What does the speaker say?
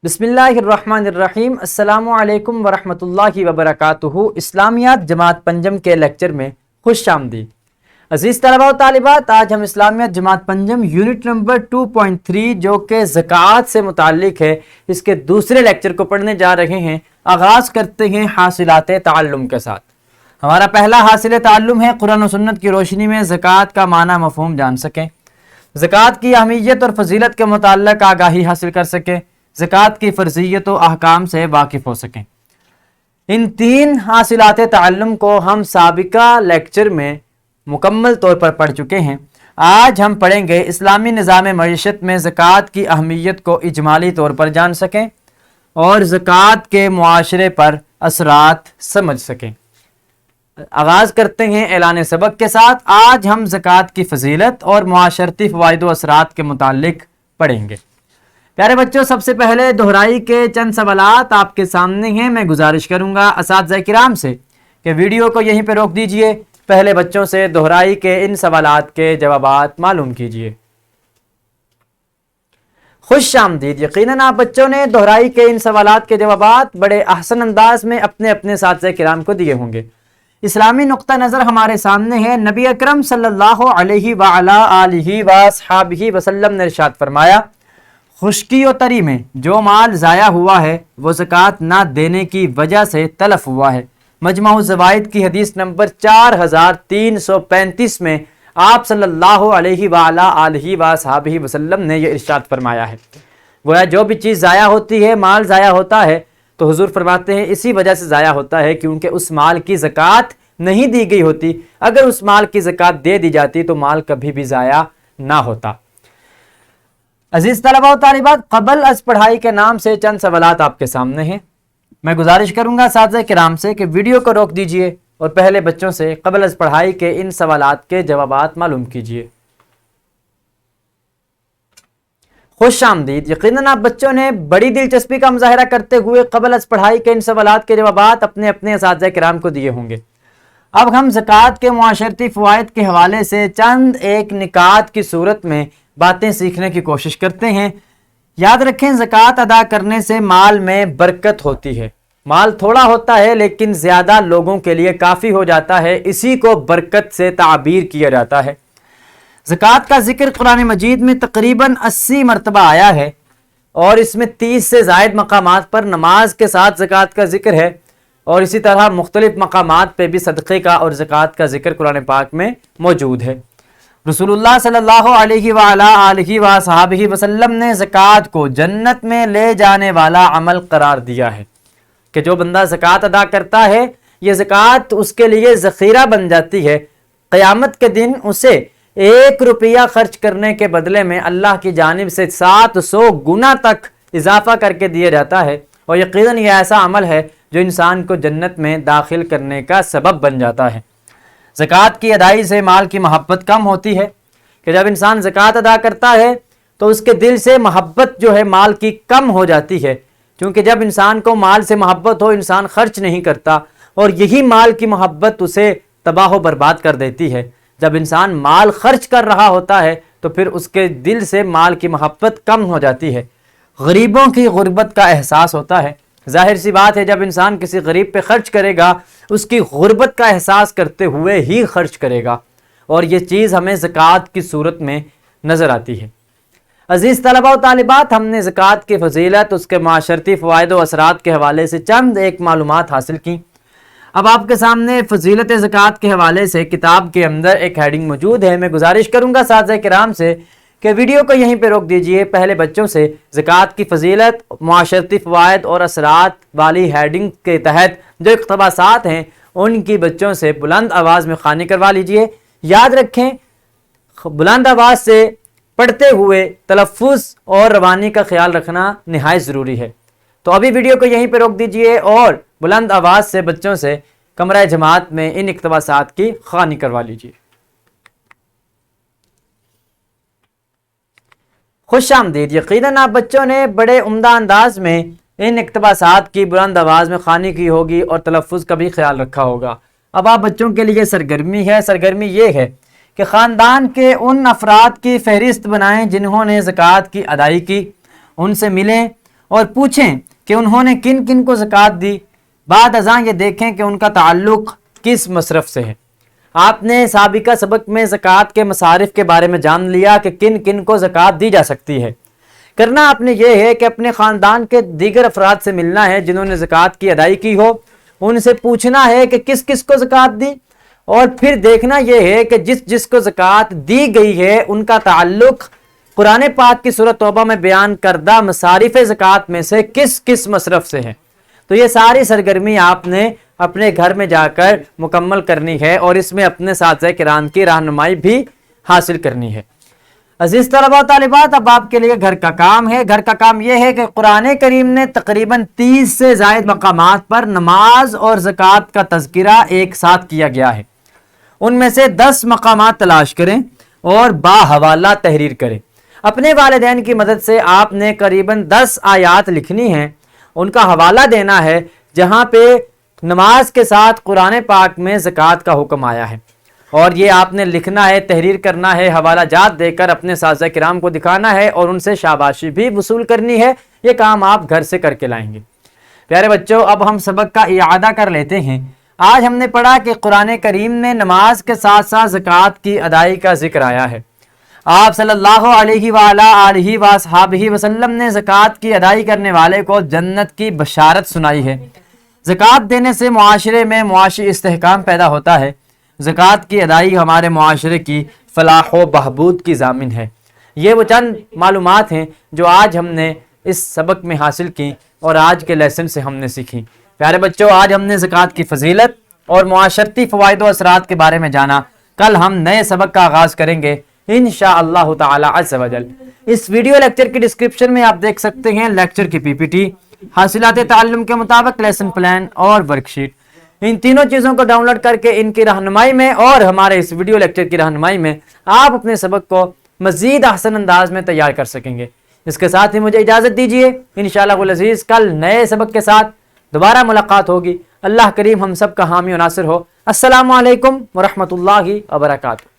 بسم اللہ الرحمن الرحیم۔ السلام علیکم ورحمۃ اللہ وبرکاتہ۔ اسلامیات جماعت پنجم کے لیکچر میں خوش آمدید۔ عزیز طلباء و طالبات، آج ہم اسلامیات جماعت پنجم یونٹ نمبر 2.3 جو کہ زکوٰۃ سے متعلق ہے، اس کے دوسرے لیکچر کو پڑھنے جا رہے ہیں۔ آغاز کرتے ہیں حاصلات تعلم کے ساتھ۔ ہمارا پہلا حاصل تعلم ہے قرآن و سنت کی روشنی میں زکوٰۃ کا معنی مفہوم جان سکیں، زکوٰۃ کی اہمیت اور فضیلت کے متعلق آگاہی حاصل کر سکیں، زکوٰۃ کی فرضیت و احکام سے واقف ہو سکیں۔ ان تین حاصلات تعلم کو ہم سابقہ لیکچر میں مکمل طور پر پڑھ چکے ہیں۔ آج ہم پڑھیں گے اسلامی نظام معیشت میں زکوٰۃ کی اہمیت کو اجمالی طور پر جان سکیں اور زکوٰۃ کے معاشرے پر اثرات سمجھ سکیں۔ آغاز کرتے ہیں اعلان سبق کے ساتھ۔ آج ہم زکوٰۃ کی فضیلت اور معاشرتی فوائد و اثرات کے متعلق پڑھیں گے۔ پیارے بچوں، سب سے پہلے دہرائی کے چند سوالات آپ کے سامنے ہیں۔ میں گزارش کروں گا اساتذہ کرام سے کہ ویڈیو کو یہیں پہ روک دیجئے، پہلے بچوں سے دہرائی کے ان سوالات کے جوابات معلوم کیجئے۔ خوش آمدید۔ یقیناً آپ بچوں نے دہرائی کے ان سوالات کے جوابات بڑے احسن انداز میں اپنے اپنے اساتذہ کرام کو دیے ہوں گے۔ اسلامی نقطہ نظر ہمارے سامنے ہے۔ نبی اکرم صلی اللہ علیہ وعلی آلہ وصحبہ وسلم نے ارشاد فرمایا، خشکی و تری میں جو مال ضائع ہوا ہے وہ زکوٰۃ نہ دینے کی وجہ سے تلف ہوا ہے۔ مجمع الزوائد کی حدیث نمبر 4335 میں آپ صلی اللہ علیہ وعلی آلہ وصحبہ وسلم نے یہ ارشاد فرمایا ہے۔ گویا جو بھی چیز ضائع ہوتی ہے، مال ضائع ہوتا ہے، تو حضور فرماتے ہیں اسی وجہ سے ضائع ہوتا ہے کیونکہ اس مال کی زکوٰۃ نہیں دی گئی ہوتی۔ اگر اس مال کی زکوٰۃ دے دی جاتی تو مال کبھی بھی ضائع نہ ہوتا۔ عزیز طلباء و طالبات، قبل از پڑھائی کے نام سے چند سوالات آپ کے سامنے ہیں۔ میں گزارش کروں گا اساتذہ کرام سے کہ ویڈیو کو روک دیجئے اور پہلے بچوں سے قبل از پڑھائی کے ان سوالات کے جوابات معلوم کیجئے۔ خوش آمدید۔ یقیناً آپ بچوں نے بڑی دلچسپی کا مظاہرہ کرتے ہوئے قبل از پڑھائی کے ان سوالات کے جوابات اپنے اپنے اساتذہ کرام کو دیے ہوں گے۔ اب ہم زکوٰۃ کے معاشرتی فوائد کے حوالے سے چند ایک نکات کی صورت میں باتیں سیکھنے کی کوشش کرتے ہیں۔ یاد رکھیں، زکوٰۃ ادا کرنے سے مال میں برکت ہوتی ہے۔ مال تھوڑا ہوتا ہے لیکن زیادہ لوگوں کے لیے کافی ہو جاتا ہے، اسی کو برکت سے تعبیر کیا جاتا ہے۔ زکوٰۃ کا ذکر قرآن مجید میں تقریباً 80 مرتبہ آیا ہے اور اس میں 30 سے زائد مقامات پر نماز کے ساتھ زکوٰۃ کا ذکر ہے، اور اسی طرح مختلف مقامات پہ بھی صدقے کا اور زکوٰۃ کا ذکر قرآن پاک میں موجود ہے۔ رسول اللہ صلی اللہ علیہ وعلی آلہ وصحبہ وسلم نے زکوٰۃ کو جنت میں لے جانے والا عمل قرار دیا ہے کہ جو بندہ زکوٰۃ ادا کرتا ہے، یہ زکوٰۃ اس کے لیے ذخیرہ بن جاتی ہے۔ قیامت کے دن اسے 1 روپیہ خرچ کرنے کے بدلے میں اللہ کی جانب سے 700 گنا تک اضافہ کر کے دیا جاتا ہے، اور یقیناً یہ ایسا عمل ہے جو انسان کو جنت میں داخل کرنے کا سبب بن جاتا ہے۔ زکوٰۃ کی ادائی سے مال کی محبت کم ہوتی ہے کہ جب انسان زکوٰۃ ادا کرتا ہے تو اس کے دل سے محبت جو ہے مال کی کم ہو جاتی ہے، کیونکہ جب انسان کو مال سے محبت ہو انسان خرچ نہیں کرتا، اور یہی مال کی محبت اسے تباہ و برباد کر دیتی ہے۔ جب انسان مال خرچ کر رہا ہوتا ہے تو پھر اس کے دل سے مال کی محبت کم ہو جاتی ہے۔ غریبوں کی غربت کا احساس ہوتا ہے۔ ظاہر سی بات ہے، جب انسان کسی غریب پہ خرچ کرے گا اس کی غربت کا احساس کرتے ہوئے ہی خرچ کرے گا، اور یہ چیز ہمیں زکوٰۃ کی صورت میں نظر آتی ہے۔ عزیز طلباء و طالبات، ہم نے زکوٰۃ کی فضیلت، اس کے معاشرتی فوائد و اثرات کے حوالے سے چند ایک معلومات حاصل کی۔ اب آپ کے سامنے فضیلت زکوٰۃ کے حوالے سے کتاب کے اندر ایک ہیڈنگ موجود ہے۔ میں گزارش کروں گا اساتذہ کرام سے کہ ویڈیو کو یہیں پہ روک دیجئے، پہلے بچوں سے زکوٰۃ کی فضیلت، معاشرتی فوائد اور اثرات والی ہیڈنگ کے تحت جو اقتباسات ہیں ان کی بچوں سے بلند آواز میں خوانی کروا لیجئے۔ یاد رکھیں، بلند آواز سے پڑھتے ہوئے تلفظ اور روانی کا خیال رکھنا نہایت ضروری ہے۔ تو ابھی ویڈیو کو یہیں پہ روک دیجئے اور بلند آواز سے بچوں سے کمرہ جماعت میں ان اقتباسات کی خوانی کروا لیجئے۔ خوش آمدید۔ یقیناً آپ بچوں نے بڑے عمدہ انداز میں ان اقتباسات کی بلند آواز میں خوانی کی ہوگی اور تلفظ کا بھی خیال رکھا ہوگا۔ اب آپ بچوں کے لیے سرگرمی ہے۔ سرگرمی یہ ہے کہ خاندان کے ان افراد کی فہرست بنائیں جنہوں نے زکوٰۃ کی ادائیگی کی، ان سے ملیں اور پوچھیں کہ انہوں نے کن کن کو زکوٰۃ دی، بعد ازاں یہ دیکھیں کہ ان کا تعلق کس مصرف سے ہے۔ آپ نے سابقہ سبق میں زکوٰۃ کے مصارف کے بارے میں جان لیا کہ کن کن کو زکوٰۃ دی جا سکتی ہے۔ کرنا آپ نے یہ ہے کہ اپنے خاندان کے دیگر افراد سے ملنا ہے جنہوں نے زکوٰۃ کی ادائیگی کی ہو، ان سے پوچھنا ہے کہ کس کس کو زکوٰۃ دی، اور پھر دیکھنا یہ ہے کہ جس جس کو زکوٰۃ دی گئی ہے ان کا تعلق قرآن پاک کی سورۃ توبہ میں بیان کردہ مصارف زکوٰۃ میں سے کس کس مصرف سے ہے۔ تو یہ ساری سرگرمی آپ نے اپنے گھر میں جا کر مکمل کرنی ہے اور اس میں اپنے اساتذہ کرام کی رہنمائی بھی حاصل کرنی ہے۔ عزیز طلباء و طالبات، اب آپ کے لیے گھر کا کام ہے۔ گھر کا کام یہ ہے کہ قرآن کریم نے تقریباً 30 سے زائد مقامات پر نماز اور زکوٰۃ کا تذکرہ ایک ساتھ کیا گیا ہے۔ ان میں سے 10 مقامات تلاش کریں اور باحوالہ تحریر کریں۔ اپنے والدین کی مدد سے آپ نے قریباً 10 آیات لکھنی ہیں، ان کا حوالہ دینا ہے جہاں پہ نماز کے ساتھ قرآن پاک میں زکوٰۃ کا حکم آیا ہے، اور یہ آپ نے لکھنا ہے، تحریر کرنا ہے، حوالہ جات دے کر اپنے اساتذہ کرام کو دکھانا ہے اور ان سے شاباشی بھی وصول کرنی ہے۔ یہ کام آپ گھر سے کر کے لائیں گے۔ پیارے بچوں، اب ہم سبق کا اعادہ کر لیتے ہیں۔ آج ہم نے پڑھا کہ قرآن کریم میں نماز کے ساتھ ساتھ زکوٰۃ کی ادائیگی کا ذکر آیا ہے۔ آپ صلی اللہ علیہ وآلہ وصحبہ وسلم نے زکوٰۃ کی ادائیگی کرنے والے کو جنت کی بشارت سنائی ہے۔ زکوٰۃ دینے سے معاشرے میں معاشی استحکام پیدا ہوتا ہے۔ زکوٰۃ کی ادائیگی ہمارے معاشرے کی فلاح و بہبود کی ضامن ہے۔ یہ وہ چند معلومات ہیں جو آج ہم نے اس سبق میں حاصل کی اور آج کے لیسن سے ہم نے سیکھی۔ پیارے بچوں، آج ہم نے زکوٰۃ کی فضیلت اور معاشرتی فوائد و اثرات کے بارے میں جانا۔ کل ہم نئے سبق کا آغاز کریں گے انشاءاللہ تعالی عز و جل۔ اس ویڈیو لیکچر کی ڈسکرپشن میں آپ دیکھ سکتے ہیں لیکچر کی پی پی ٹی، حاصلات تعلم کے مطابق لیسن پلان اور ورک شیٹ۔ ان تینوں چیزوں کو ڈاؤن لوڈ کر کے ان کی رہنمائی میں اور ہمارے اس ویڈیو لیکچر کی رہنمائی میں آپ اپنے سبق کو مزید احسن انداز میں تیار کر سکیں گے۔ اس کے ساتھ ہی مجھے اجازت دیجیے، انشاءاللہ العزیز کل نئے سبق کے ساتھ دوبارہ ملاقات ہوگی۔ اللہ کریم ہم سب کا حامی و ناصر ہو۔ السلام علیکم ورحمۃ اللہ وبرکاتہ۔